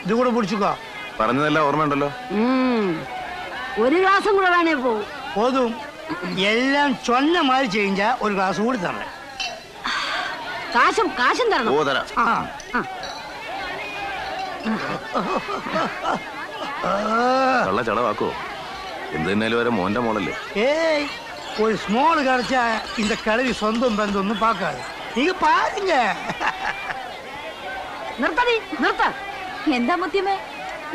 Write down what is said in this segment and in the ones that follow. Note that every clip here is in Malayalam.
ഇത് കൂടെ പിടിച്ചോ. പറഞ്ഞതെല്ലാം ഓർമ്മയുണ്ടല്ലോ. ഒരു ഗ്ലാസും കൂടെ വേണേ പോതും. എല്ലാം ചൊന്നമാതിരി ചെയ്യ ഒരു ഗ്ലാസ് കൂടി തരണേ. കാശും തരണം. ഓ തരാം. കള്ള ചടവാക്കോ? എന്ത് തന്നെയാലും വരെ മോന്റെ മോളല്ലേ. ഏയ് ഒരു സ്മോൾ കടച്ചാ இந்த കിളവി സ്വന്തം ബന്ധമൊന്നും പാക്കാതെ നീங்க പാരുங்க. നിർത്ത. എന്താ മുത്തിയമ്മേ,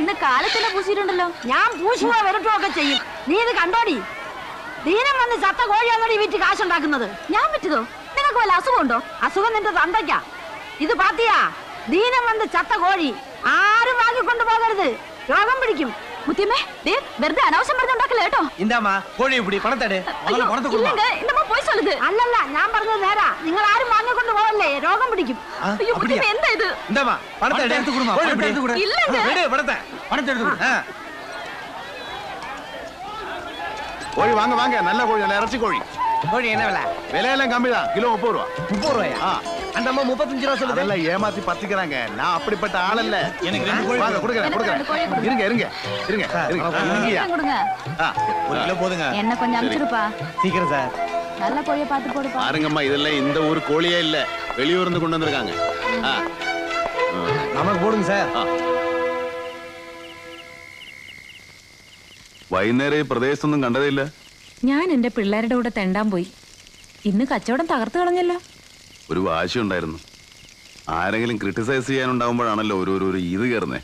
ഇന്ന് കാലത്തിനെ പൂശിയിട്ടുണ്ടല്ലോ. ഞാൻ പൂശുക വരട്ടുമൊക്കെ ചെയ്യും. നീ ഇത് കണ്ടോടി? ദീനം വന്ന് ചത്ത കോഴിയാണോടി വീട്ടിൽ കാശുണ്ടാക്കുന്നത്? ഞാൻ പറ്റതോ? നിങ്ങൾക്ക് വല്ല അസുഖമുണ്ടോ? അസുഖം നിന്റെ തന്തയ്ക്കാ. ഇത് പാത്തിയാ ദീനം വന്ന് ചത്ത കോഴി ആരും വാങ്ങിക്കൊണ്ടു പോകരുത്, രോഗം പിടിക്കും. മുത്തിയമ്മേ, വെറുതെ അനാവശ്യം പറഞ്ഞുണ്ടാക്കല്ലേ കേട്ടോ. അല്ലല്ല, ഞാൻ പറഞ്ഞത് നേരാ. നിങ്ങൾ ആരും വാങ്ങിക്കൊണ്ട് പോകല്ലേ, രോഗം പിടിക്കും. എന്താ ഇത്? കോഴി വാങ്ങ വാങ്ങ. നല്ല കോഴി, നല്ല ഇറച്ചി കോഴി. விலையெல்லாம் கம்மிதான். கிலோ 30 ரூபா. 30 ரூபாயா? அந்த அம்மா 35 ரூபா சொல்லுது. அதெல்லாம் ஏமாத்தி பத்திக்கிறாங்க. நான் அப்படிப்பட்ட ஆள் இல்ல. எனக்கு 2 கோழி வாங்க கொடுக்கறேன். இருங்க. கொடுங்க. ஒரு கிலோ போடுங்க. என்ன கொஞ்சம் அனுப்பிச்சிருப்பா. சீக்கிரம் சார். நல்ல கோழியை பார்த்து போடுப்பா. பாருங்கம்மா, இதெல்லாம் இந்த ஊர் கோழியே இல்ல, வெளியூர்ல இருந்து கொண்டு வந்திருக்காங்க. நமக்கு போடுங்க சார். വൈകുന്നേരം ഈ പ്രദേശത്തൊന്നും കണ്ടതില്ല. ഞാൻ എന്റെ പിള്ളേരുടെ കൂടെ തെണ്ടാൻ പോയി. ഇന്ന് കച്ചവടം തകർത്തു കളഞ്ഞല്ലോ. ഒരു വാശി ഉണ്ടായിരുന്നു. ആരെങ്കിലും ക്രിട്ടിസൈസ് ചെയ്യാനുണ്ടാവുമ്പോഴാണല്ലോ ഓരോരോ ഇത് കയറുന്നേ.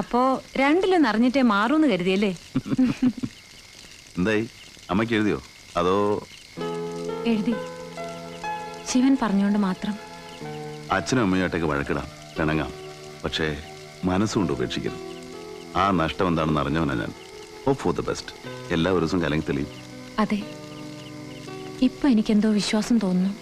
അപ്പോ രണ്ടിലും നിറഞ്ഞിട്ടേ മാറൂന്ന് കരുതിയല്ലേ? എന്തായി, അമ്മയ്ക്ക് എഴുതിയോ അതോ? എഴുതി. ശിവൻ പറഞ്ഞുകൊണ്ട് മാത്രം. അച്ഛനും അമ്മയായിട്ടൊക്കെ വഴക്കിടാം, പിണങ്ങാം, പക്ഷേ മനസ്സുകൊണ്ട് ഉപേക്ഷിക്കരുത്. ആ നഷ്ടം എന്താണെന്ന് അറിഞ്ഞവനാ ഞാൻ. Hope for the best. എല്ലാ ദിവസവും കലങ്ങി തെളിയും. അതെ, ഇപ്പൊ എനിക്കെന്തോ വിശ്വാസം തോന്നുന്നു.